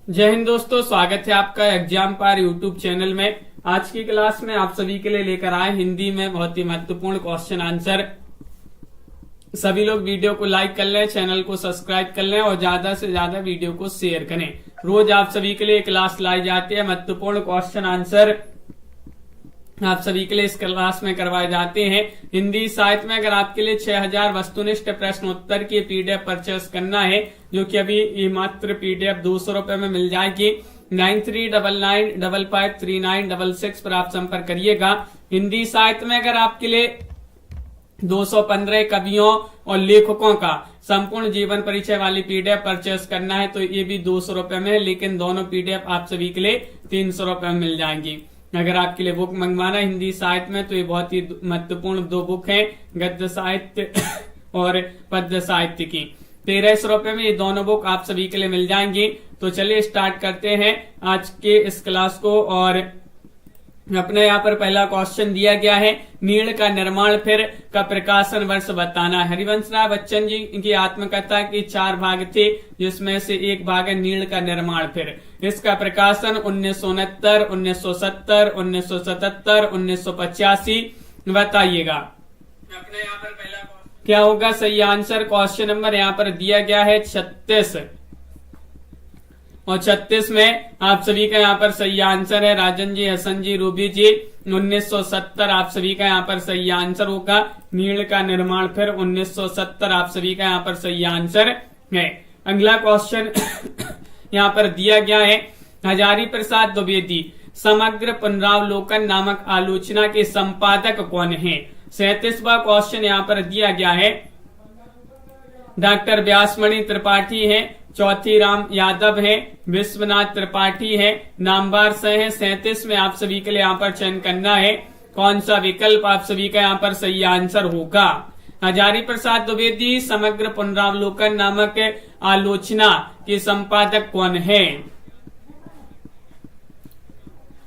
जय हिंद दोस्तों, स्वागत है आपका एग्जाम पार यूट्यूब चैनल में। आज की क्लास में आप सभी के लिए लेकर आए हिंदी में बहुत ही महत्वपूर्ण क्वेश्चन आंसर। सभी लोग वीडियो को लाइक कर लें, चैनल को सब्सक्राइब कर लें और ज्यादा से ज्यादा वीडियो को शेयर करें। रोज आप सभी के लिए क्लास लाई जाती है, महत्वपूर्ण क्वेश्चन आंसर आप सभी के लिए इस क्लास में करवाए जाते हैं। हिंदी साहित्य में अगर आपके लिए 6000 वस्तुनिष्ठ प्रश्न उत्तर की पीडीएफ परचेस करना है, जो कि अभी ये मात्र पीडीएफ 200 रुपए में मिल जाएगी, 9399553966 पर आप संपर्क करिएगा। हिंदी साहित्य में अगर आपके लिए 215 कवियों और लेखकों का संपूर्ण जीवन परिचय वाली पीडीएफ परचेस करना है तो ये भी 200 रुपए में है, लेकिन दोनों पीडीएफ आप सभी के लिए 300 रुपए में मिल जाएंगी। अगर आपके लिए बुक मंगवाना हिंदी साहित्य में तो ये बहुत ही महत्वपूर्ण दो बुक हैं, गद्य साहित्य और पद्य साहित्य की। 1300 रुपए में ये दोनों बुक आप सभी के लिए मिल जाएंगी। तो चलिए स्टार्ट करते हैं आज के इस क्लास को। और अपने यहाँ पर पहला क्वेश्चन दिया गया है, नीड़ का निर्माण फिर का प्रकाशन वर्ष बताना। हरिवंश राय बच्चन जी की आत्मकथा की 4 भाग थे, जिसमें से एक भाग है नीड़ का निर्माण फिर। इसका प्रकाशन 1969, 1970, 1977, 1985 बताइएगा। अपने यहाँ पर पहला क्या होगा सही आंसर? क्वेश्चन नंबर यहाँ पर दिया गया है 36 और 36 में आप सभी का यहाँ पर सही आंसर है राजन जी, हसन जी, रूबी जी। 1970 आप सभी का यहाँ पर सही आंसर होगा। नीड़ का निर्माण फिर 1970 आप सभी का यहाँ पर सही आंसर है। अगला क्वेश्चन यहाँ पर दिया गया है, हजारी प्रसाद द्विवेदी समग्र पुनरावलोकन नामक आलोचना के संपादक कौन है? 37वां क्वेश्चन यहाँ पर दिया गया है, डॉक्टर व्यासमणि त्रिपाठी है, चौथी राम यादव है, विश्वनाथ त्रिपाठी है, नामवार से है। 37 में आप सभी के लिए यहाँ पर चयन करना है, कौन सा विकल्प आप सभी का यहाँ पर सही आंसर होगा। हजारी प्रसाद द्विवेदी समग्र पुनरावलोकन नामक आलोचना के संपादक कौन है?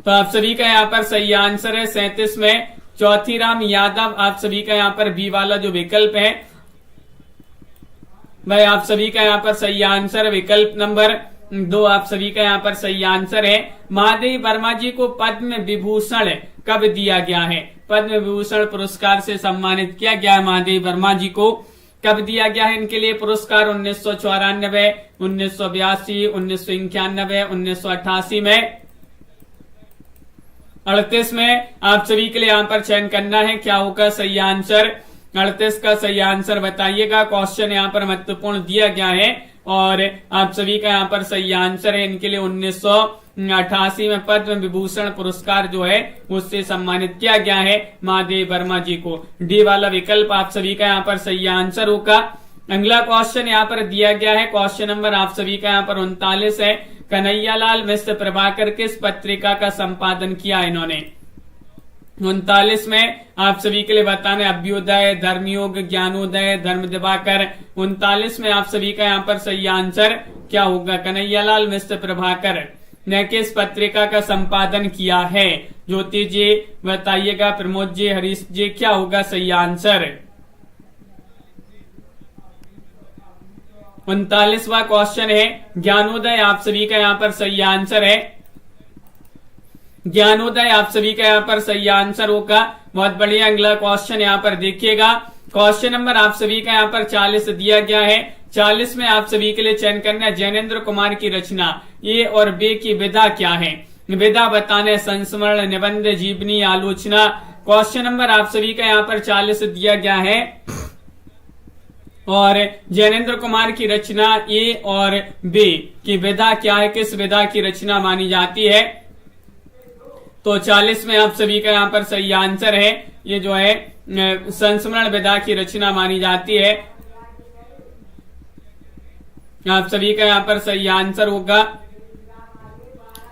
तो आप सभी का यहाँ पर सही आंसर है 37 में चौथी राम यादव। आप सभी का यहाँ पर बी वाला जो विकल्प है भाई आप सभी का यहाँ पर सही आंसर विकल्प नंबर 2 आप सभी का यहाँ पर सही आंसर है। महादेव वर्मा जी को पद्म विभूषण कब दिया गया है? पद्म विभूषण पुरस्कार से सम्मानित किया गया है। महादेव वर्मा जी को कब दिया गया है इनके लिए पुरस्कार? 1994, 1982, 1991, 1988 में। 38 में आप सभी के लिए यहाँ पर चयन करना है, क्या होगा सही आंसर? 38 का सही आंसर बताइएगा। क्वेश्चन यहाँ पर महत्वपूर्ण दिया गया है और आप सभी का यहाँ पर सही आंसर है इनके लिए 1988 में पद्म विभूषण पुरस्कार जो है उससे सम्मानित किया गया है महादेव वर्मा जी को। डी वाला विकल्प आप सभी का यहाँ पर सही आंसर होगा। अगला क्वेश्चन यहाँ पर दिया गया है, क्वेश्चन नंबर आप सभी का यहाँ पर 39 है, कन्हैयालाल मिश्र प्रभाकर किस पत्रिका का संपादन किया इन्होंने? 39 में आप सभी के लिए बताने अभ्युदय, धर्मयोग, ज्ञानोदय, धर्म दिवाकर। 39 में आप सभी का यहाँ पर सही आंसर क्या होगा? कन्हैयालाल मिश्र प्रभाकर ने किस पत्रिका का संपादन किया है? ज्योति जी बताइएगा, प्रमोद जी, हरीश जी, क्या होगा सही आंसर? 39वां क्वेश्चन है, ज्ञानोदय आप सभी का यहाँ पर सही आंसर है। ज्ञानोदय आप सभी का यहाँ पर सही आंसर होगा। बहुत बढ़िया। अगला क्वेश्चन यहाँ पर देखिएगा, क्वेश्चन नंबर आप सभी का यहाँ पर 40 दिया गया है। 40 में आप सभी के लिए चयन करना है, जैनेन्द्र कुमार की रचना ए और बे की विधा क्या है? विधा बताने संस्मरण, निबंध, जीवनी, आलोचना। क्वेश्चन नंबर आप सभी का यहाँ पर 40 दिया गया है और जैनेन्द्र कुमार की रचना ए और बे की विधा क्या है, किस विधा की रचना मानी जाती है? तो 40 में आप सभी का यहाँ पर सही आंसर है, ये जो है संस्मरण विधा की रचना मानी जाती है। आप सभी का यहाँ पर सही आंसर होगा,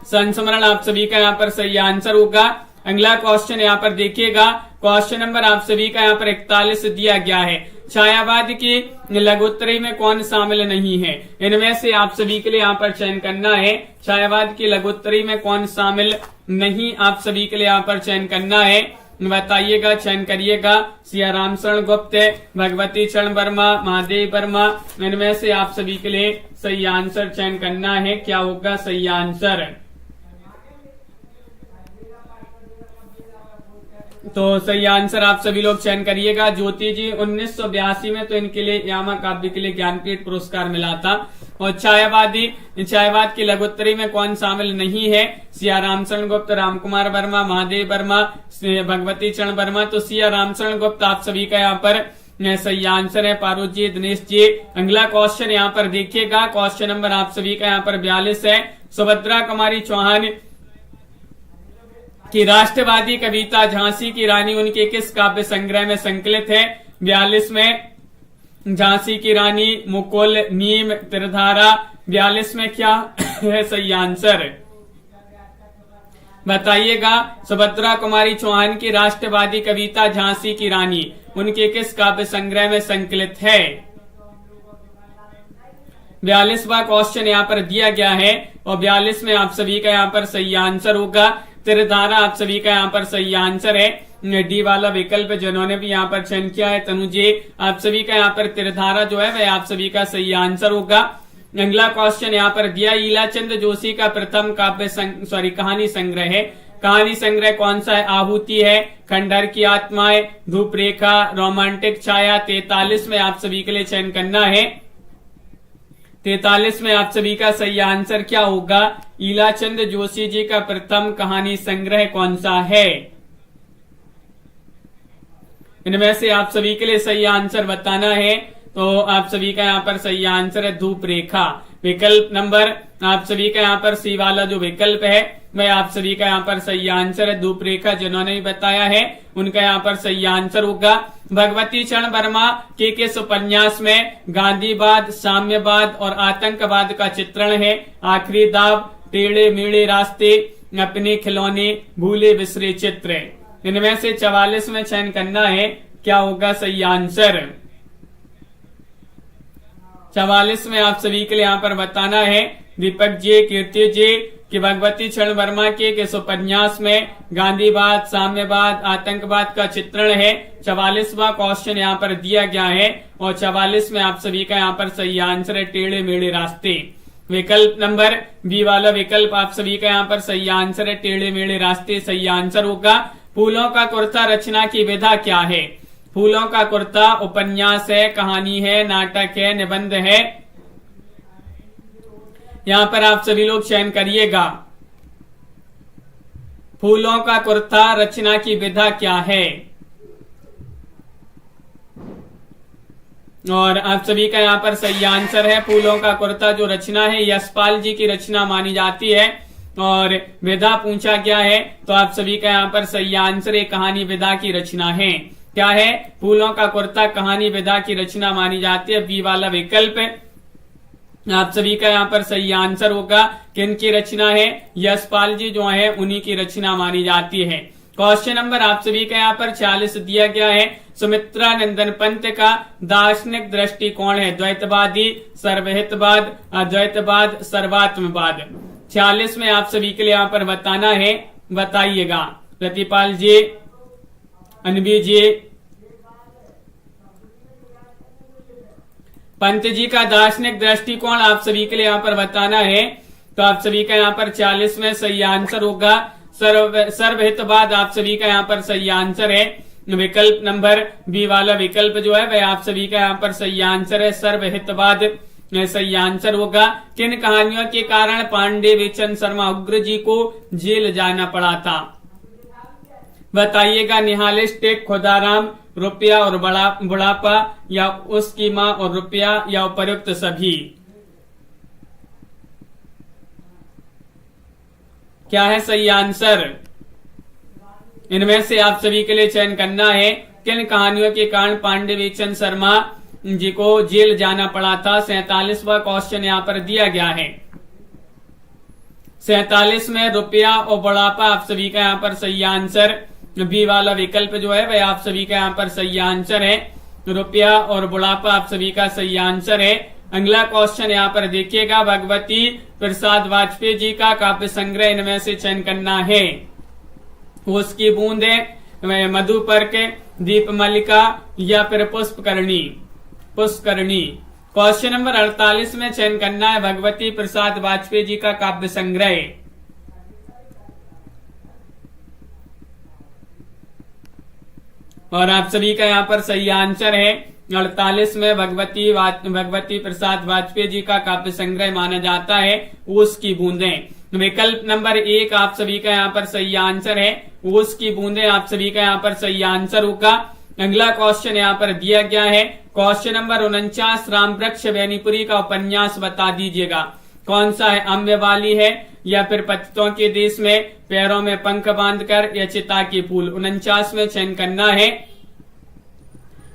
संस्मरण आप सभी का यहाँ पर सही आंसर होगा। अगला क्वेश्चन यहाँ पर देखिएगा, क्वेश्चन नंबर आप सभी का यहाँ पर 41 दिया गया है, छायावाद की लघुत्तरी में कौन शामिल नहीं है? इनमें से आप सभी के लिए यहाँ पर चयन करना है, छायावाद की लघुत्तरी में कौन शामिल नहीं आप सभी के लिए यहाँ पर चयन करना है। बताइएगा, चयन करिएगा। सिया राम शरण गुप्त, भगवती चरण वर्मा, महादेव वर्मा, इनमें से आप सभी के लिए सही आंसर चयन करना है। क्या होगा सही आंसर? तो सही आंसर आप सभी लोग चयन करिएगा। ज्योति जी 1982 में तो इनके लिए यामा काव्य के लिए ज्ञानपीठ पुरस्कार मिला था। और छायावाद की लघुत्तरी में कौन शामिल नहीं है? सिया रामचरण गुप्त, रामकुमार वर्मा, महादेव वर्मा, भगवती चरण वर्मा। तो सिया रामचरण गुप्त आप सभी का यहाँ पर सही आंसर है। पारुल जी, दिनेश जी। अगला क्वेश्चन यहाँ पर देखिएगा, क्वेश्चन नंबर आप सभी का यहाँ पर 42 है। सुभद्रा कुमारी चौहान की राष्ट्रवादी कविता झांसी की रानी उनके किस काव्य संग्रह में संकलित है? 42 में झांसी की रानी, मुकुल, नीम, त्रिधारा। 42 में क्या है सही आंसर? बताइएगा। सुभद्रा कुमारी चौहान की राष्ट्रवादी कविता झांसी की रानी उनके किस काव्य संग्रह में संकलित है? 42वां क्वेश्चन यहाँ पर दिया गया है और 42 में आप सभी का यहाँ पर सही आंसर होगा त्रिधारा। आप सभी का यहाँ पर सही आंसर है। डी वाला विकल्प जिन्होंने भी यहाँ पर चयन किया है, तनु जी, आप सभी का यहाँ पर त्रिधारा जो है वह आप सभी का सही आंसर होगा। अगला क्वेश्चन यहाँ पर दिया, ईलाचंद जोशी का प्रथम कहानी संग्रह है। कहानी संग्रह कौन सा है? आहुति है, खंडहर की आत्माएं, धूप रेखा, रोमांटिक छाया। 43 में आप सभी के लिए चयन करना है। 43 में आप सभी का सही आंसर क्या होगा? ईलाचंद जोशी जी का प्रथम कहानी संग्रह कौन सा है? इनमें से आप सभी के लिए सही आंसर बताना है। तो आप सभी का यहाँ पर सही आंसर है धूप रेखा। विकल्प नंबर आप सभी का यहाँ पर सी वाला जो विकल्प है वह आप सभी का यहाँ पर सही आंसर है धूप रेखा। जिन्होंने भी बताया है उनका यहाँ पर सही आंसर होगा। भगवती चरण वर्मा के किस उपन्यास में गांधीवाद, साम्यवाद और आतंकवाद का चित्रण है? आखिरी दाव, टेढ़े मेढ़े रास्ते, अपने खिलौने, भूले बिसरे चित्र। इनमें से 44 में चयन करना है। क्या होगा सही आंसर? 44 में आप सभी के लिए यहाँ पर बताना है। दीपक जी, कीर्ति जी, कि भगवती चरण वर्मा के किस उपन्यास में गांधीवाद, साम्यवाद, आतंकवाद का चित्रण है? 44वां क्वेश्चन यहाँ पर दिया गया है और 44 में आप सभी का यहाँ पर सही आंसर है टेढ़े मेढ़े रास्ते। विकल्प नंबर बी वाला विकल्प आप सभी का यहाँ पर सही आंसर है टेढ़े मेढ़े रास्ते सही आंसर होगा। फूलों का कुर्ता रचना की विधा क्या है? फूलों का कुर्ता उपन्यास है, कहानी है, नाटक है, निबंध है? यहाँ पर आप सभी लोग चयन करिएगा। फूलों का कुर्ता रचना की विधा क्या है? और आप सभी का यहाँ पर सही आंसर है फूलों का कुर्ता जो रचना है यशपाल जी की रचना मानी जाती है और विधा पूछा गया है तो आप सभी का यहाँ पर सही आंसर है कहानी विधा की रचना है। क्या है? फूलों का कुर्ता कहानी विधा की रचना मानी जाती है। बी वाला विकल्प आप सभी का यहाँ पर सही आंसर होगा। किनकी रचना है? यशपाल जी जो है उन्हीं की रचना मानी जाती है। क्वेश्चन नंबर आप सभी का यहाँ पर 40 दिया गया है। सुमित्रा नंदन पंत का दार्शनिक दृष्टिकोण है द्वैतवादी, सर्वहितवाद, अद्वैतवाद, सर्वात्मवाद। 46 में आप सभी के लिए यहाँ पर बताना है, बताइएगा। प्रतिपाल जी, अनवी जी, पंत जी का दार्शनिक दृष्टिकोण आप सभी के लिए यहाँ पर बताना है तो आप सभी का यहाँ पर 40 में सही आंसर होगा सर्वहितवाद। आप सभी का यहाँ पर सही आंसर है। विकल्प नंबर बी वाला विकल्प जो है वह आप सभी का यहाँ पर सही आंसर है सर्वहितवाद सही आंसर होगा। किन कहानियों के कारण पांडे बेचन शर्मा उग्र जी को जेल जाना पड़ा था? बताइएगा। निहालिस्टिक, खुदाराम, रुपया और बुढ़ापा, या उसकी माँ और रुपया, या उपयुक्त सभी? क्या है सही आंसर? इनमें से आप सभी के लिए चयन करना है। किन कहानियों के कारण पांडे बेचन शर्मा जी को जेल जाना पड़ा था? 47वां क्वेश्चन यहाँ पर दिया गया है। 47 में रुपया और बुढ़ापा आप सभी का यहाँ पर सही आंसर। बी वाला विकल्प जो है वह आप सभी का यहाँ पर सही आंसर है। रुपया और बुढ़ापा आप सभी का सही आंसर है। अगला क्वेश्चन यहाँ पर देखिएगा। भगवती प्रसाद वाजपेयी जी का काव्य संग्रह इनमें से चयन करना है। उसकी बूंदें, मधुपर्क, दीपमालिका या फिर पुष्पकरणी। क्वेश्चन नंबर 48 में चयन करना है भगवती प्रसाद वाजपेयी जी का काव्य संग्रह। और आप सभी का यहाँ पर सही आंसर है 48 में भगवती प्रसाद वाजपेयी जी का काव्य संग्रह माना जाता है ओस की बूंदें। विकल्प नंबर 1 आप सभी का यहाँ पर सही आंसर है, ओस की बूंदें आप सभी का यहाँ पर सही आंसर होगा। अगला क्वेश्चन यहाँ पर दिया गया है, क्वेश्चन नंबर 49, रामवृक्ष बेनीपुरी का उपन्यास बता दीजिएगा। कौन सा है? अम्रवाली है या फिर पतितों के देश में, पैरों में पंख बांधकर या चिता के फूल। 49 में चयन करना है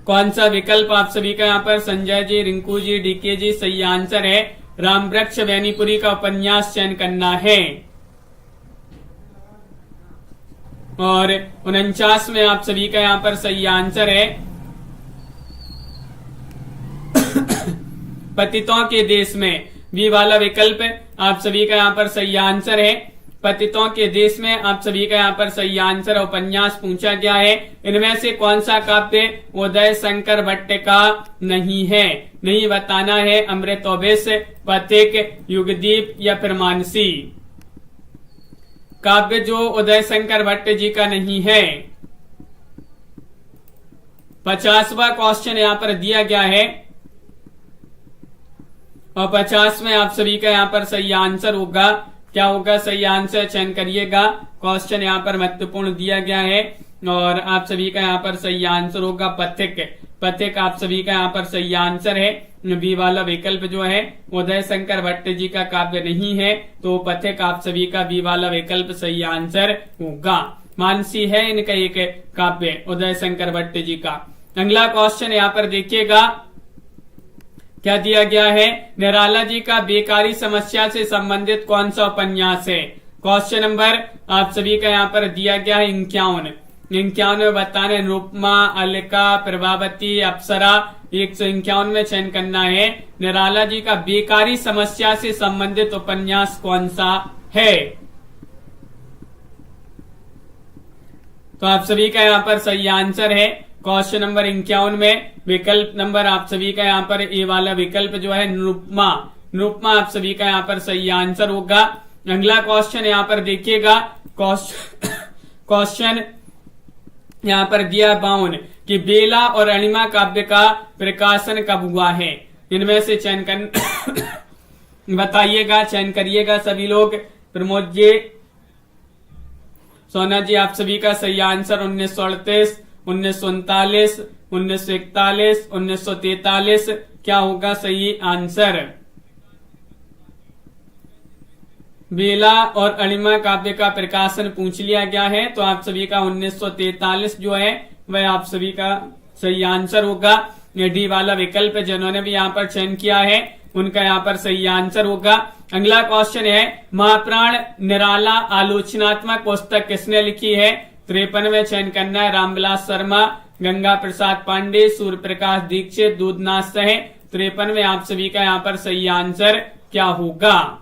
कौन सा विकल्प आप सभी का यहाँ पर संजय जी, रिंकू जी, डीके जी सही आंसर है रामवृक्ष बेनीपुरी का उपन्यास चयन करना है। और 49 में आप सभी का यहाँ पर सही आंसर है पतितों के देश में। बी वाला विकल्प आप सभी का यहाँ पर सही आंसर है पतितों के देश में। आप सभी का यहाँ पर सही आंसर उपन्यास पूछा गया है। इनमें से कौन सा काव्य उदय शंकर भट्ट का नहीं है? नहीं बताना है। अमृतोपदेश, पथिक, युगदीप या फिर मानसी। काव्य जो उदय शंकर भट्ट जी का नहीं है। 50वां क्वेश्चन यहाँ पर दिया गया है और 50 में आप सभी का यहाँ पर सही आंसर होगा। क्या होगा सही आंसर? चयन करिएगा। क्वेश्चन यहाँ पर महत्वपूर्ण दिया गया है और आप सभी का यहाँ पर सही आंसर होगा पथिक। पथिक आप सभी का यहाँ पर सही आंसर है। बी वाला विकल्प जो है उदय शंकर भट्ट जी का काव्य नहीं है, तो पथिक आप सभी का बी वाला विकल्प सही आंसर होगा। मानसी है इनका एक काव्य उदय शंकर भट्ट जी का। अगला क्वेश्चन यहाँ पर देखिएगा क्या दिया गया है, निराला जी का बेकारी समस्या से संबंधित कौन सा उपन्यास है? क्वेश्चन नंबर आप सभी का यहाँ पर दिया गया है 51 में बताने रूपमा, अलका, प्रभावती, अप्सरा। 151 में चयन करना है निराला जी का बेकारी समस्या से संबंधित उपन्यास कौन सा है? तो आप सभी का यहाँ पर सही आंसर है क्वेश्चन नंबर 51 में विकल्प नंबर आप सभी का यहाँ पर ए वाला विकल्प जो है निरुपमा आप सभी का यहाँ पर सही आंसर होगा। अगला क्वेश्चन यहाँ पर देखिएगा, क्वेश्चन यहाँ पर दिया 52 कि बेला और अणिमा काव्य का प्रकाशन कब हुआ है? इनमें से चयन कर बताइएगा, चयन करिएगा सभी लोग। प्रमोद जी, सोना जी आप सभी का सही आंसर 1938, 1939, 1941, 1943 क्या होगा सही आंसर? बेला और अणिमा काव्य का प्रकाशन पूछ लिया गया है, तो आप सभी का 1943 जो है वह आप सभी का सही आंसर होगा। डी वाला विकल्प जिन्होंने भी यहाँ पर चयन किया है उनका यहाँ पर सही आंसर होगा। अगला क्वेश्चन है, महाप्राण निराला आलोचनात्मक पुस्तक किसने लिखी है? 53 में चयन करना है रामविलास शर्मा, गंगा प्रसाद पांडे, सूर्य प्रकाश दीक्षित, दूधनाथ सह। 53 में आप सभी का यहाँ पर सही आंसर क्या होगा?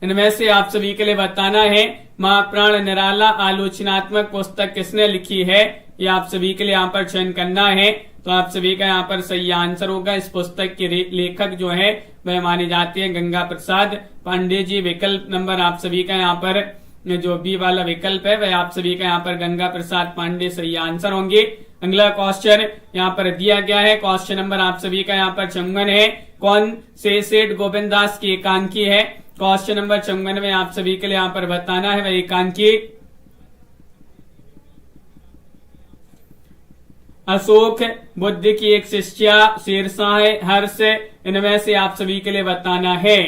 इनमें से आप सभी के लिए बताना है महाप्राण निराला आलोचनात्मक पुस्तक किसने लिखी है, ये आप सभी के लिए यहाँ पर चयन करना है। तो आप सभी का यहाँ पर सही आंसर होगा। इस पुस्तक के लेखक जो है वह माने जाते हैं गंगा प्रसाद पांडे जी। विकल्प नंबर आप सभी का यहाँ पर जो बी वाला विकल्प है वह आप सभी का यहाँ पर गंगा प्रसाद पांडे सही आंसर होंगे। अगला क्वेश्चन यहाँ पर दिया गया है, क्वेश्चन नंबर आप सभी का यहाँ पर 54 है, कौन से सेठ गोविंद दास की एकांकी है? क्वेश्चन नंबर 54 में आप सभी के लिए यहाँ पर बताना है वह एकांकी अशोक, बुद्ध की एक शिष्या, शेरशाह, हर्ष। इनमें से आप सभी के लिए बताना है।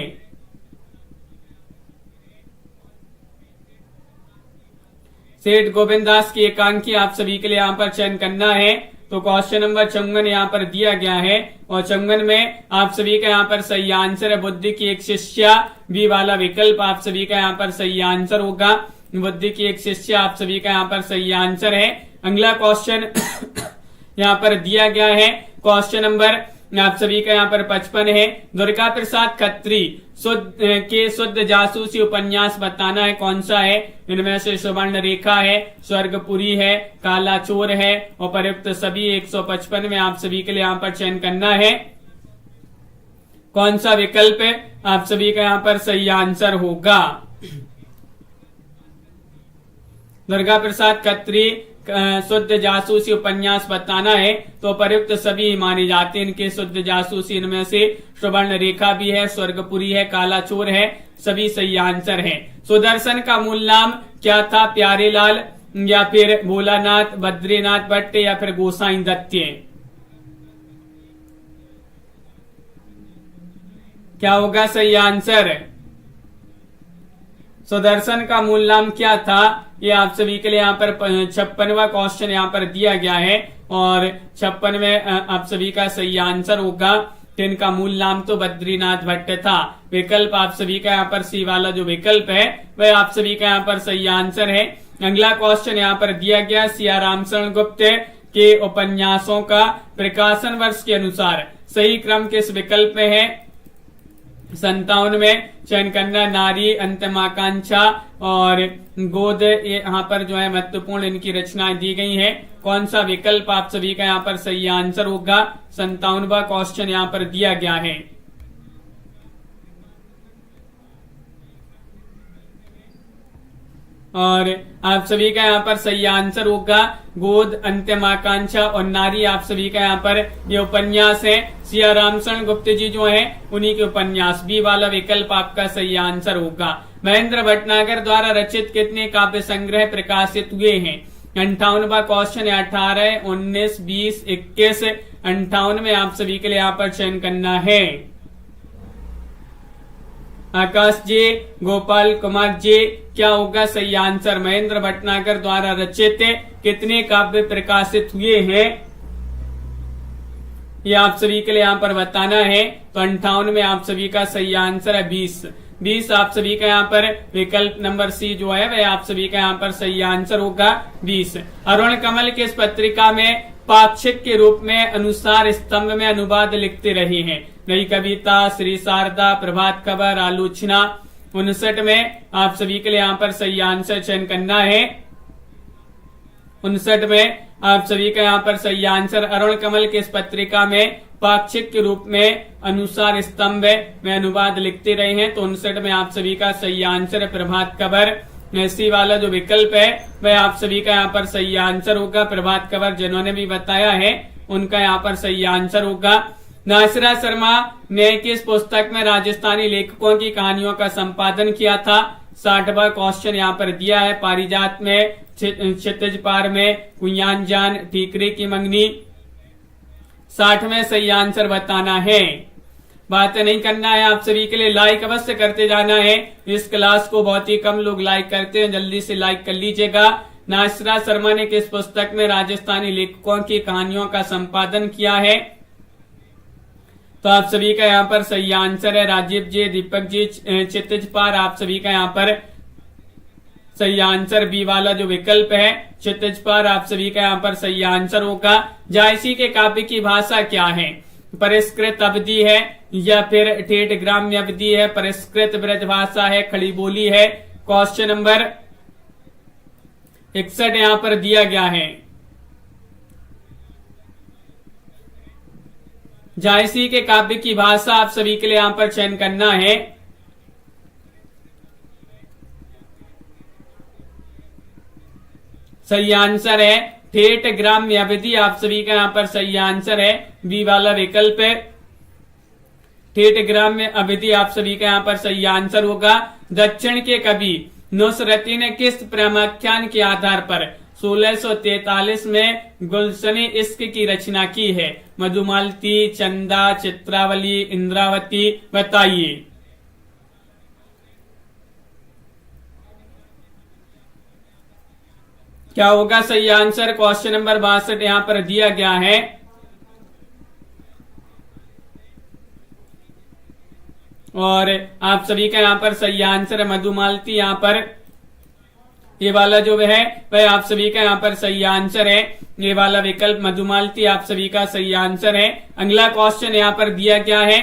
सेठ गोविंद दास की एकांकी आप सभी के लिए यहाँ पर चयन करना है। तो क्वेश्चन नंबर 54 यहाँ पर दिया गया है और 54 में आप सभी का यहाँ पर सही आंसर है बुद्ध की एक शिष्या। बी वाला विकल्प आप सभी का यहाँ पर सही आंसर होगा। बुद्ध की एक शिष्या आप सभी का यहाँ पर सही आंसर है। अगला क्वेश्चन यहाँ पर दिया गया है, क्वेश्चन नंबर आप सभी का यहाँ पर 55 है। दुर्गा प्रसाद खत्री शुद्ध जासूसी उपन्यास बताना है, कौन सा है? इनमें से सुवर्ण रेखा है, स्वर्गपुरी है, काला चोर है, उपर्युक्त सभी 155 में आप सभी के लिए यहाँ पर चयन करना है। कौन सा विकल्प है आप सभी का यहाँ पर सही आंसर होगा? दुर्गा प्रसाद खत्री शुद्ध जासूसी उपन्यास बताना है तो प्रयुक्त सभी माने जाते हैं इनके शुद्ध जासूसी। इनमें से सुवर्ण रेखा भी है, स्वर्गपुरी है, काला चोर है, सभी सही आंसर है। सुदर्शन का मूल नाम क्या था? प्यारेलाल या फिर भोलानाथ, बद्रीनाथ भट्ट या फिर गोसाई दत्त? क्या होगा सही आंसर? सुदर्शन का मूल नाम क्या था? ये आप सभी के लिए यहाँ पर 56वां क्वेश्चन यहाँ पर दिया गया है और 56 में आप सभी का सही आंसर होगा। तो इनका मूल नाम तो बद्रीनाथ भट्ट था। विकल्प आप सभी का यहाँ पर सी वाला जो विकल्प है वह आप सभी का यहाँ पर सही आंसर है। अगला क्वेश्चन यहाँ पर दिया गया, सिया रामचरण गुप्त के उपन्यासों का प्रकाशन वर्ष के अनुसार सही क्रम किस विकल्प में है? 57 में चयन करना। नारी, अंतमाकांक्षा और गोद, ये यहाँ पर जो है महत्वपूर्ण इनकी रचनाएं दी गई हैं। कौन सा विकल्प आप सभी का यहाँ पर सही आंसर होगा? 57वां क्वेश्चन यहाँ पर दिया गया है। और आप सभी का यहाँ पर सही आंसर होगा गोद, अंत्यमाकांक्षा और नारी। आप सभी का यहाँ पर ये उपन्यास है। सिया रामचरण गुप्त जी जो है उन्हीं के उपन्यास। बी वाला विकल्प आपका सही आंसर होगा। महेंद्र भटनागर द्वारा रचित कितने काव्य संग्रह प्रकाशित हुए हैं? 58वां क्वेश्चन है। 18, 19, 20, 21, 58 में आप सभी के लिए यहाँ पर चयन करना है। आकाश जी, गोपाल कुमार जी, क्या होगा सही आंसर? महेंद्र भटनागर द्वारा रचित कितने काव्य प्रकाशित हुए हैं ये आप सभी के लिए यहाँ पर बताना है। तो 58 में आप सभी का सही आंसर है 20 आप सभी का यहाँ पर विकल्प नंबर सी जो है वह आप सभी का यहाँ पर सही आंसर होगा 20। अरुण कमल किस पत्रिका में पाक्षिक के रूप में अनुसार स्तंभ में अनुवाद लिखते रहे हैं? नई कविता, श्री शारदा, प्रभात खबर, आलोचना। 59 में आप सभी के लिए यहाँ पर सही आंसर चयन करना है। 59 में आप सभी का यहाँ पर सही आंसर अरुण कमल के इस पत्रिका में पाक्षिक के रूप में अनुसार स्तंभ में अनुवाद लिखते रहे हैं। तो 59 में आप सभी का सही आंसर है प्रभात खबर। सी वाला जो विकल्प है वह आप सभी का यहाँ पर सही आंसर होगा। प्रभात खबर जिन्होंने भी बताया है उनका यहाँ पर सही आंसर होगा। नासिरा शर्मा ने किस पुस्तक में राजस्थानी लेखकों की कहानियों का संपादन किया था? 60वां क्वेश्चन यहाँ पर दिया है। पारिजात में, क्षितिज पार में, कुयान जान, ठीकरे की मंगनी। 60 में सही आंसर बताना है। बात नहीं करना है आप सभी के लिए, लाइक अवश्य करते जाना है। इस क्लास को बहुत ही कम लोग लाइक करते हैं, जल्दी से लाइक कर लीजिएगा। नासिरा शर्मा ने किस पुस्तक में राजस्थानी लेखकों की कहानियों का संपादन किया है? तो आप सभी का यहाँ पर सही आंसर है राजीव जी, दीपक जी, क्षितिज पार। आप सभी का यहाँ पर सही आंसर बी वाला जो विकल्प है क्षितिज पार आप सभी का यहाँ पर सही आंसर होगा। जायसी के काव्य की भाषा क्या है? परिष्कृत अवधि है या फिर ठेठ ग्राम्य अवधि है, परिष्कृत ब्रज भाषा है, खड़ी बोली है? क्वेश्चन नंबर 61 यहाँ पर दिया गया है। जायसी के काव्य की भाषा आप सभी के लिए यहाँ पर चयन करना है। सही आंसर है ठेठ ग्राम्य अवधि। आप सभी का यहाँ पर सही आंसर है बी वाला विकल्प है ठेठ ग्राम्य अवधि। आप सभी का यहाँ पर सही आंसर होगा। दक्षिण के कवि नुसरती ने किस प्रेमाख्यान के आधार पर 1643 में गुलशने इश्क की रचना की है? मधुमालती, चंदा, चित्रावली, इंद्रावती, बताइए। क्या होगा सही आंसर? क्वेश्चन नंबर 62 यहाँ पर दिया गया है। और आप सभी का यहाँ पर सही आंसर है मधुमालती। यहाँ पर ये वाला जो है वह आप सभी का यहाँ पर सही आंसर है। ये वाला विकल्प मधुमालती आप सभी का सही आंसर है। अगला क्वेश्चन यहाँ पर दिया गया है,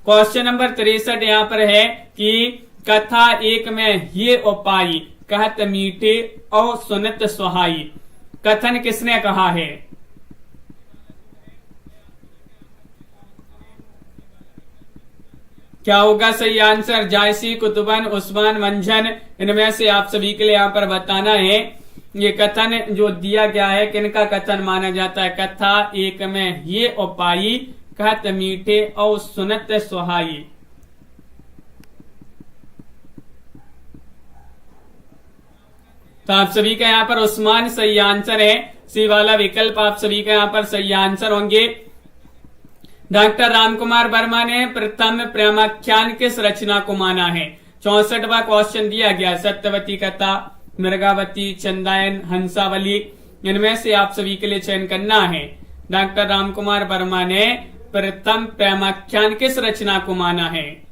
क्वेश्चन नंबर 63 यहाँ पर है कि कथा एक में ये उपाई कहत मीठे और सुनत सुहाई, कथन किसने कहा है? क्या होगा सही आंसर? जायसी, कुतुबन, उस्मान, मंझन, इनमें से आप सभी के लिए यहाँ पर बताना है। ये कथन जो दिया गया है किनका कथन माना जाता है? कथा एक में ये उपाई कहत मीठे और सुनत सुहाई। तो आप सभी का यहाँ पर उस्मान सही आंसर है। सी वाला विकल्प आप सभी का यहाँ पर सही आंसर होंगे। डॉक्टर रामकुमार वर्मा ने प्रथम प्रेमाख्यान किस रचना को माना है? 64वां क्वेश्चन दिया गया, सत्यवती कथा, मृगावती, चंदायन, हंसावली, इनमें से आप सभी के लिए चयन करना है। डॉक्टर रामकुमार वर्मा ने प्रथम प्रेमाख्यान किस रचना को माना है?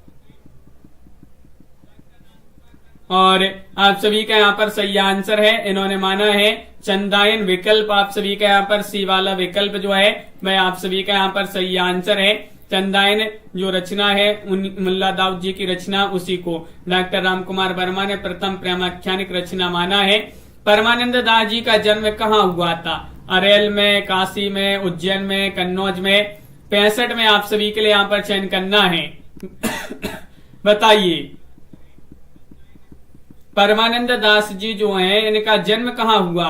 और आप सभी का यहाँ पर सही आंसर है, इन्होंने माना है चंदायन। विकल्प आप सभी का यहाँ पर सी वाला विकल्प जो है वह आप सभी का यहाँ पर सही आंसर है। चंदायन जो रचना है मुल्ला दाऊद जी की रचना, उसी को डॉक्टर रामकुमार वर्मा ने प्रथम प्रेमाख्यानिक रचना माना है। परमानंद दास जी का जन्म कहाँ हुआ था? अरेल में, काशी में, उज्जैन में, कन्नौज में। 65 में आप सभी के लिए यहाँ पर चयन करना है। बताइए परमानंद दास जी जो हैं इनका जन्म कहाँ हुआ?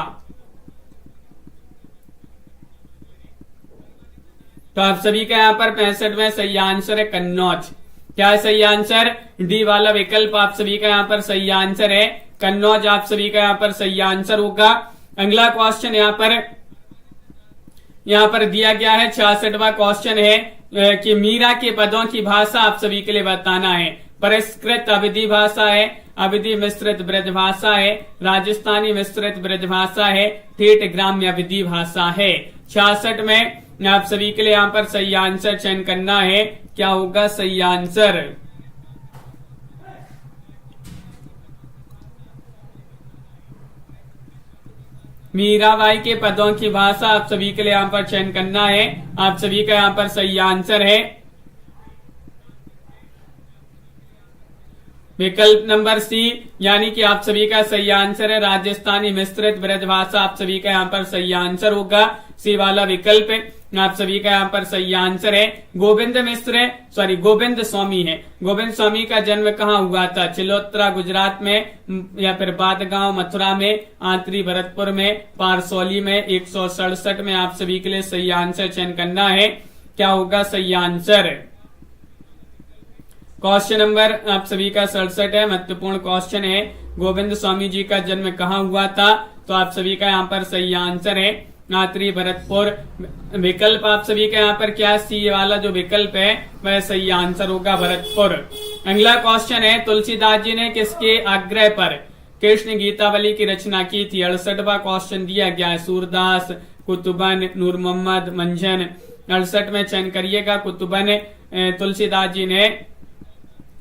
तो आप सभी का यहाँ पर 65 में सही आंसर है कन्नौज। क्या है सही आंसर? डी वाला विकल्प आप सभी का यहाँ पर सही आंसर है, कन्नौज आप सभी का यहाँ पर सही आंसर होगा। अगला क्वेश्चन यहाँ पर दिया गया है, 66वां क्वेश्चन है कि मीरा के पदों की भाषा आप सभी के लिए बताना है। परिष्कृत अवधी भाषा है, अवधी मिश्रित ब्रज भाषा है, राजस्थानी मिश्रित ब्रज भाषा है, ठेठ ग्राम्य अवधी भाषा है। 66 में आप सभी के लिए यहाँ पर सही आंसर चयन करना है। क्या होगा सही आंसर? मीराबाई के पदों की भाषा आप सभी के लिए यहाँ पर चयन करना है। आप सभी का यहाँ पर सही आंसर है विकल्प नंबर सी, यानी कि आप सभी का सही आंसर है राजस्थानी मिश्रित ब्रजभाषा। आप सभी का यहाँ पर सही आंसर होगा सी वाला विकल्प आप सभी का यहाँ पर सही आंसर है। गोविंद स्वामी है। गोविंद स्वामी का जन्म कहाँ हुआ था? चिलोत्रा गुजरात में, या फिर बादगांव मथुरा में, आंतरी भरतपुर में, पारसौली में। 167 में आप सभी के लिए सही आंसर चयन करना है। क्या होगा सही आंसर? क्वेश्चन नंबर आप सभी का 67 है, महत्वपूर्ण क्वेश्चन है। गोविंद स्वामी जी का जन्म कहाँ हुआ था? तो आप सभी का यहाँ पर सही आंसर है आंतरी भरतपुर। विकल्प आप सभी का यहाँ पर क्या? सी वाला जो विकल्प है वह सही आंसर होगा भरतपुर। अगला क्वेश्चन है, तुलसीदास जी ने किसके आग्रह पर कृष्ण गीतावली की रचना की थी? 68वां क्वेश्चन दिया गया है। सूरदास, कुतुबन, नूर मोहम्मद, मंझन। 68 में चयन करिएगा। कुतुबन तुलसीदास जी ने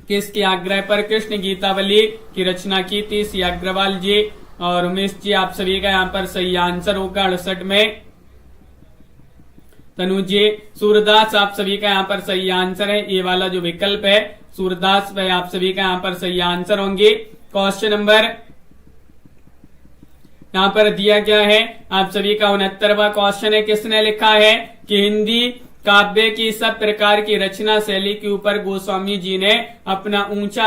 किसके आग्रह पर कृष्ण गीतावली की रचना की थी? सी अग्रवाल जी और उमेश जी आप सभी का यहाँ पर सही आंसर होगा 68 में। तनु जी, सूरदास आप सभी का यहाँ पर सही आंसर है। ये वाला जो विकल्प है सूरदास वह आप सभी का यहाँ पर सही आंसर होंगे। क्वेश्चन नंबर यहाँ पर दिया गया है आप सभी का 69वां क्वेश्चन है। किसने लिखा है कि हिंदी काव्य की सब प्रकार की रचना शैली के ऊपर गोस्वामी जी ने अपना ऊंचा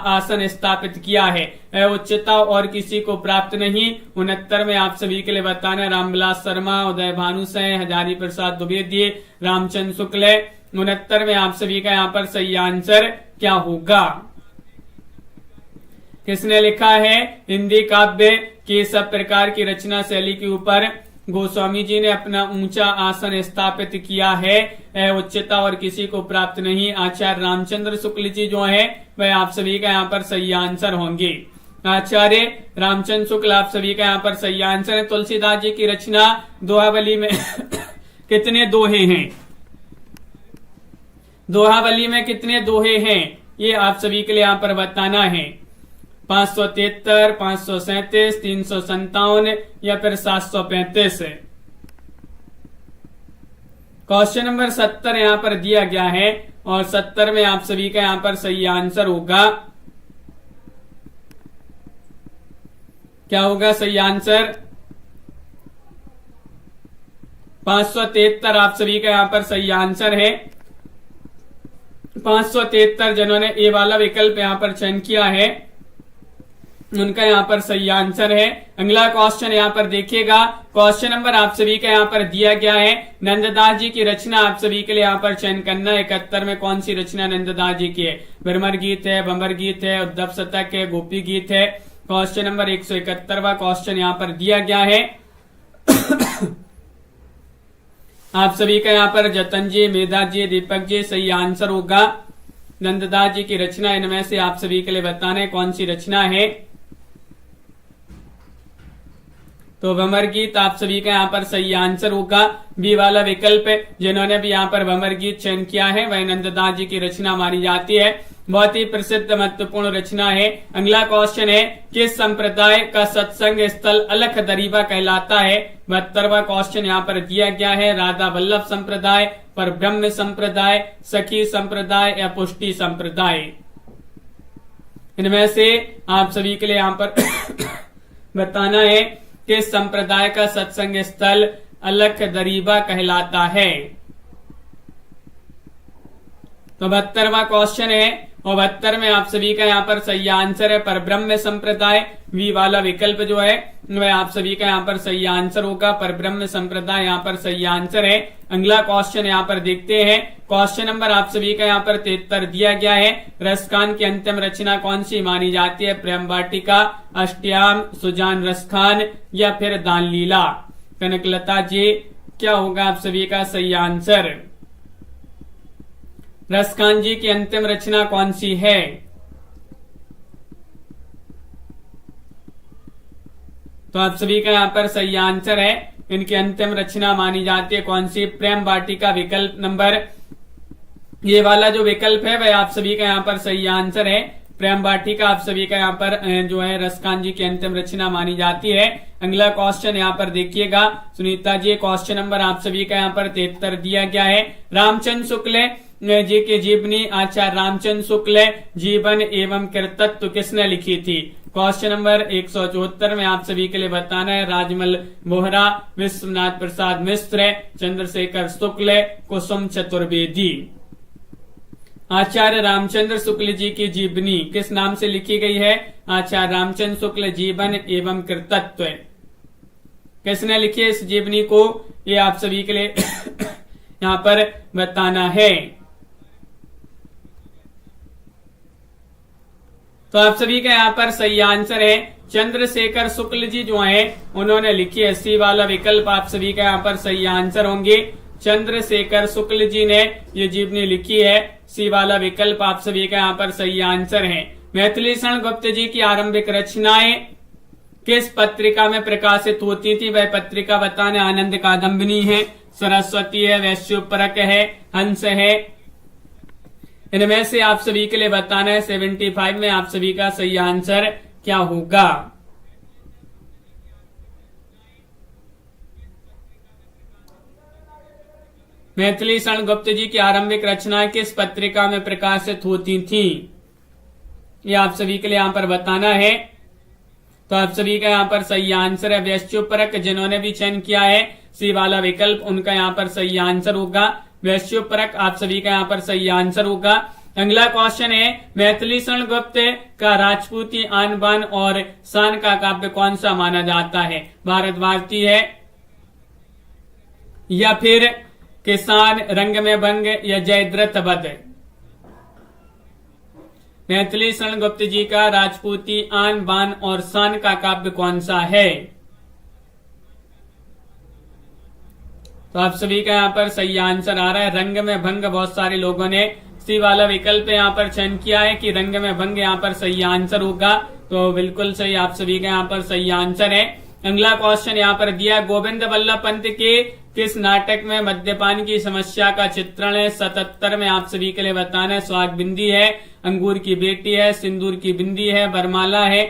आसन स्थापित किया है, उच्चता और किसी को प्राप्त नहीं। 69 में आप सभी के लिए बताना रामविलास शर्मा, उदय भानु सिंह, हजारी प्रसाद द्विवेदी, रामचंद्र शुक्ल। 69 में आप सभी का यहाँ पर सही आंसर क्या होगा? किसने लिखा है हिंदी काव्य की सब प्रकार की रचना शैली के ऊपर गोस्वामी जी ने अपना ऊंचा आसन स्थापित किया है, उच्चता और किसी को प्राप्त नहीं। आचार्य रामचंद्र शुक्ल जी जो है वह आप सभी का यहाँ पर सही आंसर होंगे। आचार्य रामचंद्र शुक्ल आप सभी का यहाँ पर सही आंसर है। तुलसीदास जी की रचना दोहावली में कितने दोहे हैं? दोहावली में कितने दोहे हैं ये आप सभी के लिए यहाँ पर बताना है। 573, 537, 357 या फिर 735 है। क्वेश्चन नंबर 70 यहां पर दिया गया है और 70 में आप सभी का यहां पर सही आंसर होगा, क्या होगा सही आंसर? 573 आप सभी का यहां पर सही आंसर है। 573 जिन्होंने ए वाला विकल्प यहां पर चयन किया है उनका यहां पर सही आंसर है। अगला क्वेश्चन यहां पर देखिएगा, क्वेश्चन नंबर आप सभी का यहां पर दिया गया है, नंददास जी की रचना आप सभी के लिए यहां पर चयन करना है। 71 में कौन सी रचना नंददास जी की है? भ्रमर गीत है, बंबर गीत है, उद्धव शतक है, गोपी गीत है। क्वेश्चन नंबर 171वां क्वेश्चन यहां पर दिया गया है। आप सभी का यहां पर जतन जी, मेधा जी, दीपक जी सही आंसर होगा। नंददास जी की रचना इनमें से आप सभी के लिए बताना है कौन सी रचना है। तो भ्रमर गीत आप सभी का यहाँ पर सही आंसर होगा। बी वाला विकल्प जिन्होंने भी यहाँ पर भ्रमर गीत चयन किया है वह नंददास जी की रचना मानी जाती है। बहुत ही प्रसिद्ध महत्वपूर्ण रचना है। अगला क्वेश्चन है, किस संप्रदाय का सत्संग स्थल अलख दरीबा कहलाता है? 72वां क्वेश्चन यहाँ पर दिया गया है। राधा वल्लभ संप्रदाय, पर ब्रह्म संप्रदाय, सखी संप्रदाय या पुष्टि संप्रदाय। इनमें से आप सभी के लिए यहाँ पर बताना है किस संप्रदाय का सत्संग स्थल अलख दरीबा कहलाता है। तो 72वां क्वेश्चन है और 72 में आप सभी का यहाँ पर सही आंसर है पर ब्रह्म संप्रदाय। वी वाला विकल्प जो है वह आप सभी का यहाँ पर सही आंसर होगा, पर ब्रह्म संप्रदाय यहाँ पर सही आंसर है। अगला क्वेश्चन यहाँ पर देखते हैं, क्वेश्चन नंबर आप सभी का यहाँ पर 73 दिया गया है। रसखान की अंतिम रचना कौन सी मानी जाती है? प्रेम वाटिका, अष्टयाम, सुजान रसखान या फिर दान लीला। कनकलता जी क्या होगा आप सभी का सही आंसर? रसखान जी की अंतिम रचना कौन सी है? तो आप सभी का यहाँ पर सही आंसर है, इनकी अंतिम रचना मानी जाती है कौन सी? प्रेम वाटिका। विकल्प नंबर ये वाला जो विकल्प है वह आप सभी का यहाँ पर सही आंसर है। प्रेम वाटिका आप सभी का यहाँ पर जो है रसखान जी की अंतिम रचना मानी जाती है। अगला क्वेश्चन यहाँ पर देखिएगा सुनीता जी, क्वेश्चन नंबर आप सभी का यहाँ पर 73 दिया गया है। रामचंद्र शुक्ल जी की जीवनी आचार्य रामचंद्र शुक्ल जीवन एवं कृतत्व किसने लिखी थी? क्वेश्चन नंबर 174 में आप सभी के लिए बताना है। राजमल बोहरा, विश्वनाथ प्रसाद मिश्र, चंद्रशेखर शुक्ल, कुसुम चतुर्वेदी। आचार्य रामचंद्र शुक्ल जी की जीवनी किस नाम से लिखी गई है? आचार्य रामचंद्र शुक्ल जीवन एवं कृतत्व। किसने लिखी है इस जीवनी को? ये आप सभी के लिए यहाँ पर बताना है। तो आप सभी का यहाँ पर सही आंसर है चंद्रशेखर शुक्ल जी जो है उन्होंने लिखी है। सी वाला विकल्प आप सभी का यहाँ पर सही आंसर होंगे। चंद्रशेखर शुक्ल जी ने ये जीवनी लिखी है। सी वाला विकल्प आप सभी का यहाँ पर सही आंसर है। मैथिली शरण गुप्त जी की आरंभिक रचनाएं किस पत्रिका में प्रकाशित होती थी? वह पत्रिका बताने आनंद कादम्बिनी है, सरस्वती है, वैश्योपरक है, हंस है। इनमें से आप सभी के लिए बताना है 75 में आप सभी का सही आंसर क्या होगा? मैथिली शरण गुप्त जी की आरंभिक रचनाएं किस पत्रिका में प्रकाशित होती थी? ये आप सभी के लिए यहाँ पर बताना है। तो आप सभी का यहाँ पर सही आंसर है वैश्योपरक। जिन्होंने भी चयन किया है सी वाला विकल्प उनका यहाँ पर सही आंसर होगा वैश्योपरक। आप सभी का यहाँ पर सही आंसर होगा। अगला क्वेश्चन है, मैथिली शरण गुप्त का राजपूती आन बान और शान का काव्य कौन सा माना जाता है? भारत भारती है या फिर किसान, रंग में भंग या जयद्रथ वध। मैथिली शरण गुप्त जी का राजपूती आन बान और शान का काव्य कौन सा है? तो आप सभी का यहाँ पर सही आंसर आ रहा है रंग में भंग। बहुत सारे लोगों ने सी वाला विकल्प यहाँ पर चयन किया है कि रंग में भंग यहाँ पर सही आंसर होगा। तो बिल्कुल सही, आप सभी का यहाँ पर सही आंसर है। अगला क्वेश्चन यहाँ पर दिया, गोविंद वल्लभ पंत के किस नाटक में मद्यपान की समस्या का चित्रण है? 77 में आप सभी के लिए बताना है सुहाग बिंदी है, अंगूर की बेटी है, सिंदूर की बिंदी है, बरमाला है।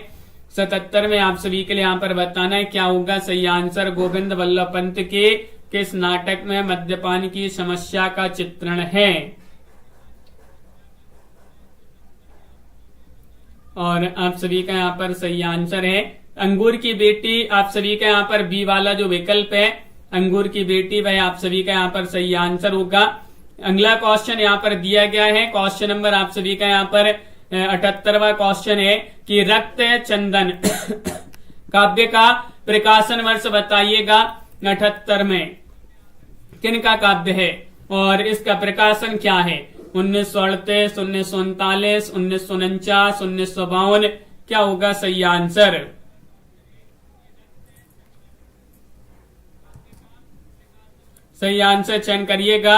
77 में आप सभी के लिए यहाँ पर बताना है क्या होगा सही आंसर। गोविंद वल्लभ पंत के किस नाटक में मद्यपान की समस्या का चित्रण है? और आप सभी का यहाँ पर सही आंसर है अंगूर की बेटी। आप सभी का यहाँ पर बी वाला जो विकल्प है अंगूर की बेटी, वह आप सभी का यहाँ पर सही आंसर होगा। अगला क्वेश्चन यहाँ पर दिया गया है, क्वेश्चन नंबर आप सभी का यहाँ पर 78वां क्वेश्चन है कि रक्त चंदन काव्य का प्रकाशन वर्ष बताइएगा। 78 में किन का काव्य है और इसका प्रकाशन क्या है? 1938, 1939, 1949, 1952, क्या होगा सही आंसर? सही आंसर चयन करिएगा।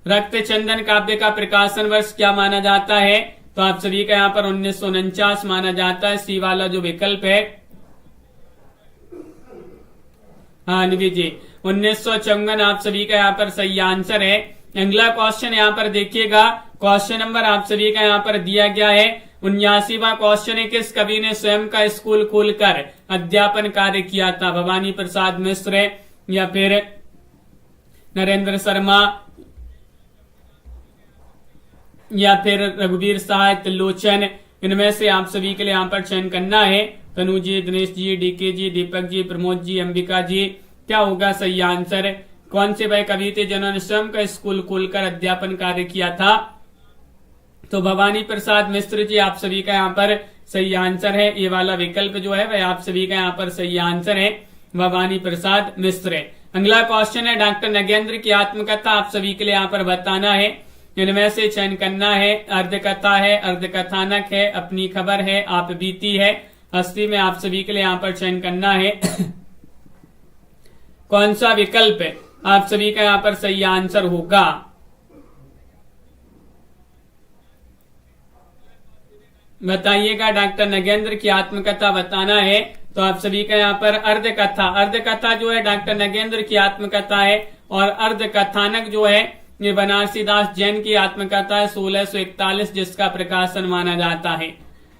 रक्त चंदन काव्य का प्रकाशन वर्ष क्या माना जाता है? तो आप सभी का यहाँ पर 1949 माना जाता है, सी वाला जो विकल्प है। हाँ निधि जी 1954 आप सभी का यहाँ पर सही आंसर है। अगला क्वेश्चन यहाँ पर देखिएगा, क्वेश्चन नंबर आप सभी का यहाँ पर दिया गया है 79वां क्वेश्चन है, किस कवि ने स्वयं का स्कूल खोलकर अध्यापन कार्य किया था? भवानी प्रसाद मिश्र या फिर नरेंद्र शर्मा या फिर रघुवीर शाह त्रिलोचन? इनमें से आप सभी के लिए यहाँ पर चयन करना है। तनु जी, दिनेश जी, डीके जी, दीपक जी, प्रमोद जी, अंबिका जी, क्या होगा सही आंसर? कौन से वह कवि थे जिन्होंने स्वयं का स्कूल खोलकर अध्यापन कार्य किया था? तो भवानी प्रसाद मिश्र जी आप सभी का यहाँ पर सही आंसर है। ये वाला विकल्प जो है वह आप सभी का यहाँ पर सही आंसर है, भवानी प्रसाद मिश्र। अगला क्वेश्चन है डॉक्टर नगेंद्र की आत्मकथा आप सभी के लिए यहाँ पर बताना है। इनमें से चयन करना है, अर्धकथा है, अर्धकथानक है, अपनी खबर है, आप बीती है। 80 में आप सभी के लिए यहाँ पर चयन करना है कौन सा विकल्प है आप सभी का यहाँ पर सही आंसर होगा। बताइएगा, डॉक्टर नगेंद्र की आत्मकथा बताना है। तो आप सभी का यहाँ पर अर्धकथा जो है डॉक्टर नगेंद्र की आत्मकथा है, और अर्धकथानक जो है ये बनारसी दास जैन की आत्मकथा है 1641, जिसका प्रकाशन माना जाता है।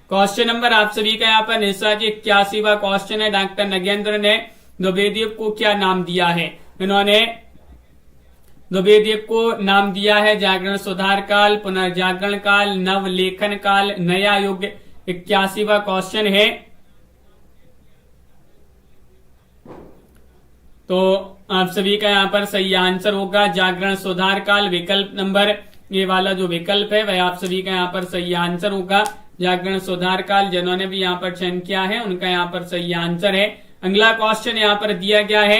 क्वेश्चन नंबर आप सभी का यहाँ पर निशा जी 81वां क्वेश्चन है, डॉक्टर नगेंद्र ने द्विवेदीप को क्या नाम दिया है? इन्होंने द्विवेदीप को नाम दिया है जागरण सुधार काल, पुनर्जागरण काल, नवलेखन काल, नया युग। 81वां क्वेश्चन है। तो आप सभी का यहाँ पर सही आंसर होगा जागरण सुधार काल। विकल्प नंबर ये वाला जो विकल्प है वह आप सभी का यहाँ पर सही आंसर होगा, जागरण सुधार काल। जिन्होंने भी यहाँ पर चयन किया है उनका यहाँ पर सही आंसर है। अगला क्वेश्चन यहाँ पर दिया गया है,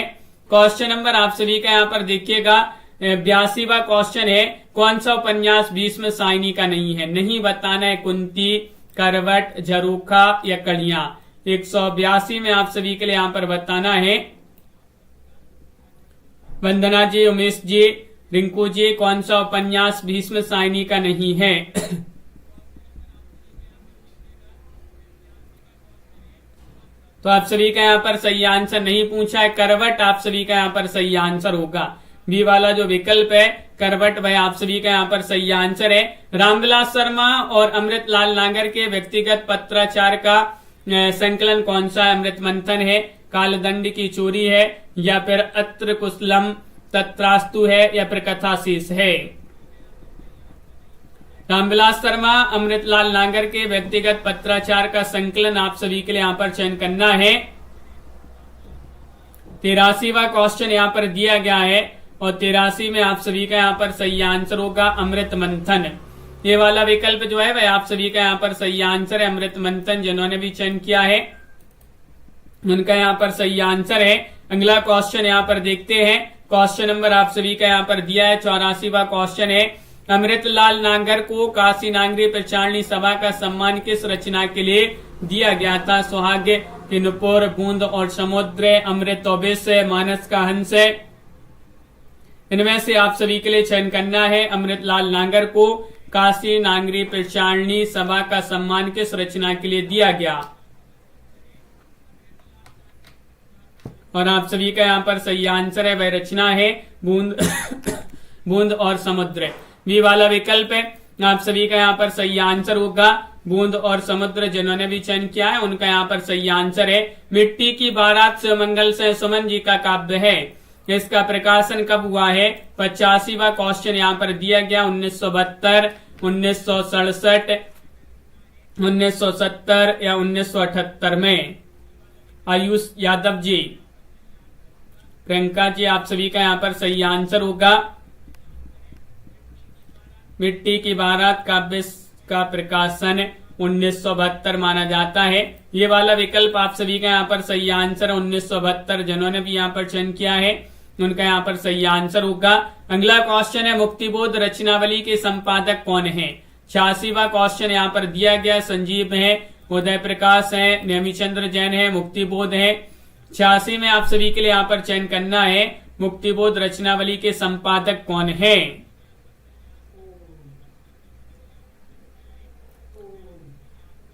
क्वेश्चन नंबर आप सभी का यहाँ पर देखिएगा 82वां क्वेश्चन है, कौन सा उपन्यास भीष्म साइनी का नहीं है? नहीं बताना है, कुंती, करवट, झरोखा या कड़ियां। 182 में आप सभी के लिए यहाँ पर बताना है। वंदना जी, उमेश जी, रिंकू जी, कौन सा उपन्यास भीष्म साइनी का नहीं है? तो आप सभी का यहाँ पर सही आंसर नहीं पूछा है, करवट आप सभी का यहाँ पर सही आंसर होगा। बी वाला जो विकल्प है करवट वह आप सभी का यहाँ पर सही आंसर है। रामविलास शर्मा और अमृतलाल नागर के व्यक्तिगत पत्राचार का संकलन कौन सा है? अमृत मंथन है, कालदंड की चोरी है, या फिर अत्र कुशलम तत्रास्तु है, या फिर कथाशीष है? रामविलास शर्मा अमृतलाल नागर के व्यक्तिगत पत्राचार का संकलन आप सभी के लिए यहाँ पर चयन करना है। 83वां क्वेश्चन यहाँ पर दिया गया है, और 83 में आप सभी का यहाँ पर सही आंसर होगा अमृत मंथन। ये वाला विकल्प जो है वह आप सभी का यहाँ पर सही आंसर है, अमृत मंथन। जिन्होंने भी चयन किया है उनका यहाँ पर सही आंसर है। अगला क्वेश्चन यहाँ पर देखते हैं, क्वेश्चन नंबर आप सभी का यहाँ पर दिया है 84वां क्वेश्चन है, अमृतलाल नागर को काशी नागरी प्रचारणी सभा का सम्मान किस रचना के लिए दिया गया था? सुहाग, नुपुर, बूंद और समुद्र, अमृत ओबिस, मानस का हंस। इनमें से आप सभी के लिए चयन करना है। अमृतलाल नागर को काशी नागरी प्रचारणी सभा का सम्मान किस रचना के लिए दिया गया? और आप सभी का यहाँ पर सही आंसर है वह रचना है बूंद बूंद और समुद्र। बी वाला विकल्प है आप सभी का यहाँ पर सही आंसर होगा बूंद और समुद्र। जिन्होंने भी चयन किया है उनका यहाँ पर सही आंसर है मिट्टी की बारात से मंगल से सुमन जी का काव्य है। इसका प्रकाशन कब हुआ है? 85वां क्वेश्चन यहाँ पर दिया गया 1972, 1967, 1970 या 1978 में। आयुष यादव जी, प्रियंका जी, आप सभी का यहाँ पर सही आंसर होगा मिट्टी की बारात काव्य का प्रकाशन 1972 माना जाता है। ये वाला विकल्प आप सभी का यहाँ पर सही आंसर 1972। जिन्होंने भी यहाँ पर चयन किया है उनका यहाँ पर सही आंसर होगा। अगला क्वेश्चन है मुक्तिबोध रचनावली के संपादक कौन है? 86वां क्वेश्चन यहाँ पर दिया गया संजीव है, उदय प्रकाश है, नेमीचंद्र जैन है, मुक्तिबोध है। 86 में आप सभी के लिए यहाँ पर चयन करना है मुक्तिबोध रचनावली के संपादक कौन है।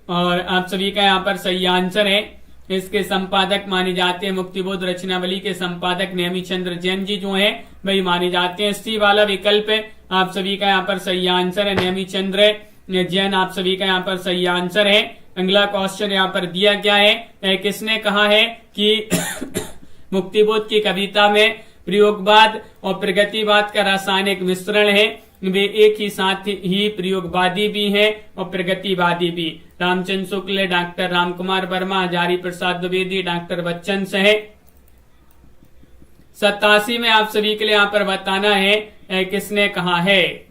और आप सभी का यहाँ पर सही आंसर है इसके संपादक माने जाते हैं मुक्तिबोध रचनावली के संपादक नेमीचंद्र जैन जी जो हैं वही माने जाते हैं। सी वाला विकल्प है आप सभी का यहाँ पर सही आंसर है नेमीचंद्र जैन, आप सभी का यहाँ पर सही आंसर है। अगला क्वेश्चन यहाँ पर दिया गया है किसने कहा है कि मुक्तिबोध की कविता में प्रयोगवाद और प्रगतिवाद का रासायनिक मिश्रण है, वे एक ही साथ ही प्रयोगवादी भी हैं और प्रगतिवादी भी। रामचंद्र शुक्ल, डॉक्टर रामकुमार वर्मा, हजारी प्रसाद द्विवेदी, डॉक्टर बच्चन से है। 87 में आप सभी के लिए यहाँ पर बताना है किसने कहा है।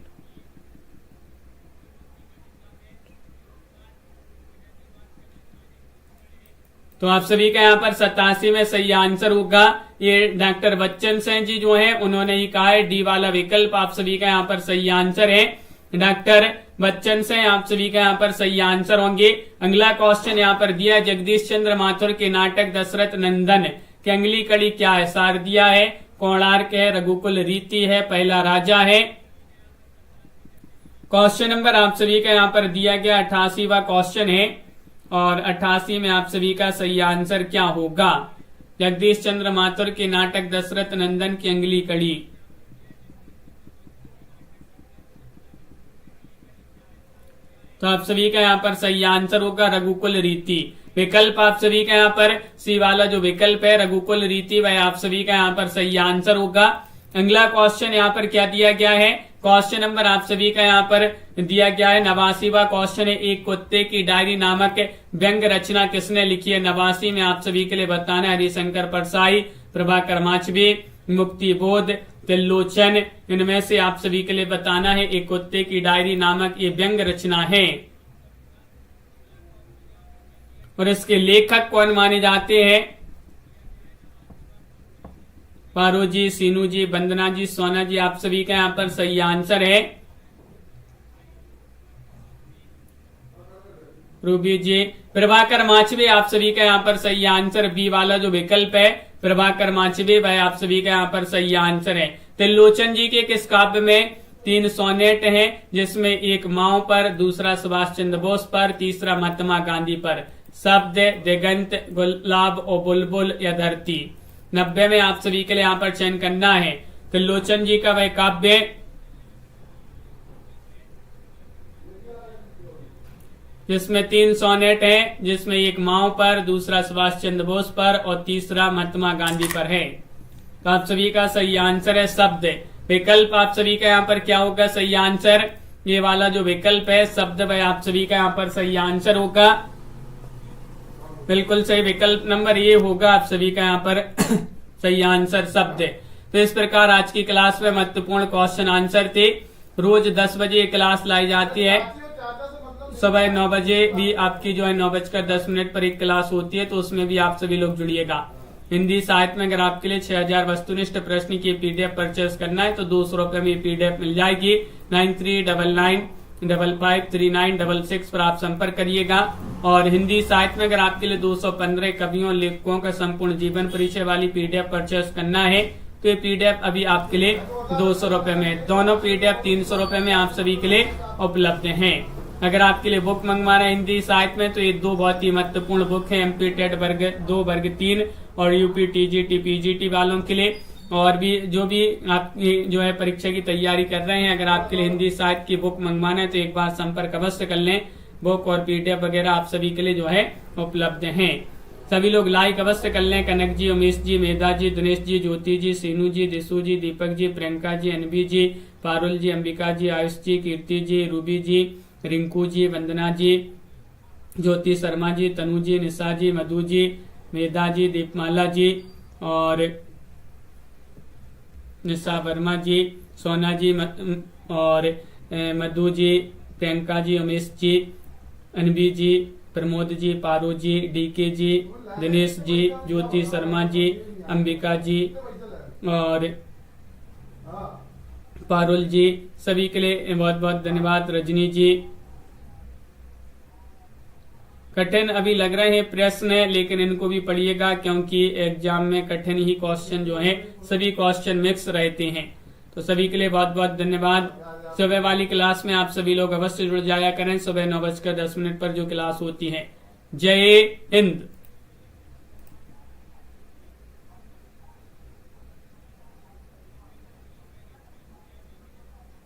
तो आप सभी का यहाँ पर 87 में सही आंसर होगा ये डॉक्टर बच्चन सिंह जी जो हैं उन्होंने ही कहा है। डी वाला विकल्प आप सभी का यहाँ पर सही आंसर है डॉक्टर बच्चन सिंह, आप सभी का यहाँ पर सही आंसर होंगे। अगला क्वेश्चन यहाँ पर दिया जगदीश चंद्र माथुर के नाटक दशरथ नंदन की अगली कड़ी क्या है? शारदिया है, कोणार्क है, रघुकुल रीति है, पहला राजा है। क्वेश्चन नंबर आप सभी का यहाँ पर दिया गया 88वां क्वेश्चन है और 88 में आप सभी का सही आंसर क्या होगा? जगदीश चंद्र माथुर के नाटक दशरथ नंदन की अगली कड़ी। तो आप सभी का यहाँ पर सही आंसर होगा रघुकुल रीति। विकल्प आप सभी का यहाँ पर सी वाला जो विकल्प है रघुकुल रीति वह आप सभी का यहाँ पर सही आंसर होगा। अगला क्वेश्चन यहाँ पर क्या दिया गया है? क्वेश्चन नंबर आप सभी का यहाँ पर दिया गया है 89वां क्वेश्चन है एक कुत्ते की डायरी नामक व्यंग रचना किसने लिखी है? 89 में आप सभी के लिए बताना है हरिशंकर परसाई, प्रभाकर माचवी, मुक्तिबोध, त्रिलोचन। इनमें से आप सभी के लिए बताना है एक कुत्ते की डायरी नामक ये व्यंग रचना है। और इसके लेखक कौन माने जाते हैं? पारो जी, सीनू जी, वंदना जी, सोना जी, आप सभी का यहाँ पर सही आंसर है। रूबी जी, प्रभाकर माचवे, आप सभी का यहाँ पर सही आंसर। बी वाला जो विकल्प है प्रभाकर माचवे वह आप सभी का यहाँ पर सही आंसर है। त्रिलोचन जी के किस काव्य में 3 सोनेट हैं जिसमें एक माओ पर, दूसरा सुभाष चंद्र बोस पर, तीसरा महात्मा गांधी पर? शब्द, दिगंत, गुलाब और बुलबुल या धरती। 90 में आप सभी के लिए यहाँ पर चयन करना है त्रिलोचन जी का वह काव्य जिसमें 3 सोनेट हैं, जिसमें एक माओ पर, दूसरा सुभाष चंद्र बोस पर और तीसरा महात्मा गांधी पर है। तो आप सभी का सही आंसर है शब्द। विकल्प आप सभी का यहाँ पर क्या होगा सही आंसर? ये वाला जो विकल्प है शब्द वह आप सभी का यहाँ पर सही आंसर होगा। बिल्कुल सही विकल्प नंबर ये होगा आप सभी का यहाँ पर सही आंसर शब्द। तो इस प्रकार आज की क्लास में महत्वपूर्ण क्वेश्चन आंसर थे। रोज 10 बजे क्लास लाई जाती है, सुबह 9 बजे भी आपकी जो है 9:10 पर एक क्लास होती है, तो उसमें भी आप सभी लोग जुड़िएगा। हिंदी साहित्य में अगर आपके लिए 6000 वस्तुनिष्ठ प्रश्न की पीडीएफ परचेस करना है तो 200 रुपए में पीडीएफ मिल जाएगी। 9399553966 पर आप संपर्क करिएगा। और हिंदी साहित्य में अगर आपके लिए 215 कवियों लेखकों का संपूर्ण जीवन परिचय वाली पीडीएफ परचेस करना है तो ये पीडीएफ अभी आपके लिए 200 रुपए में, दोनों पीडीएफ 300 रुपए में आप सभी के लिए उपलब्ध हैं। अगर आपके लिए बुक मंगवाना है हिंदी साहित्य में तो ये दो बहुत ही महत्वपूर्ण बुक है, एमपी टेट वर्ग 2 वर्ग 3 और यूपी टीजीटी पीजीटी वालों के लिए। और भी जो भी आप जो है परीक्षा की तैयारी कर रहे हैं, अगर आपके लिए हिंदी साहित्य की बुक मंगवाना है तो एक बार संपर्क अवश्य कर लें। बुक और पीडीएफ वगैरह आप सभी के लिए जो है उपलब्ध हैं। सभी लोग लाइक अवश्य कर लें। कनक जी, उमेश जी, मेधा जी, दिनेश जी, ज्योति जी, सीनू जी, दिशु जी, दीपक जी, प्रियंका जी, अनबी जी, पारुल जी, अंबिका जी, आयुष जी, कीर्ति जी, रूबी जी, रिंकू जी, वंदना जी, ज्योति शर्मा जी, तनु जी, निशा जी, मधु जी, मेधा जी, दीपमाला जी और निशा वर्मा जी, सोना जी और मधु जी, प्रियंका जी, उमेश जी, अनबी जी, प्रमोद जी, पारो जी, डीके जी, दिनेश जी, ज्योति शर्मा जी, अंबिका जी और पारुल जी, सभी के लिए बहुत बहुत धन्यवाद। रजनी जी, कठिन अभी लग रहे हैं प्रश्न, लेकिन इनको भी पढ़िएगा क्योंकि एग्जाम में कठिन ही क्वेश्चन जो है सभी क्वेश्चन मिक्स रहते हैं। तो सभी के लिए बहुत बहुत धन्यवाद। सुबह वाली क्लास में आप सभी लोग अवश्य जुड़ जाया करें। सुबह 9:10 पर जो क्लास होती है। जय हिंद।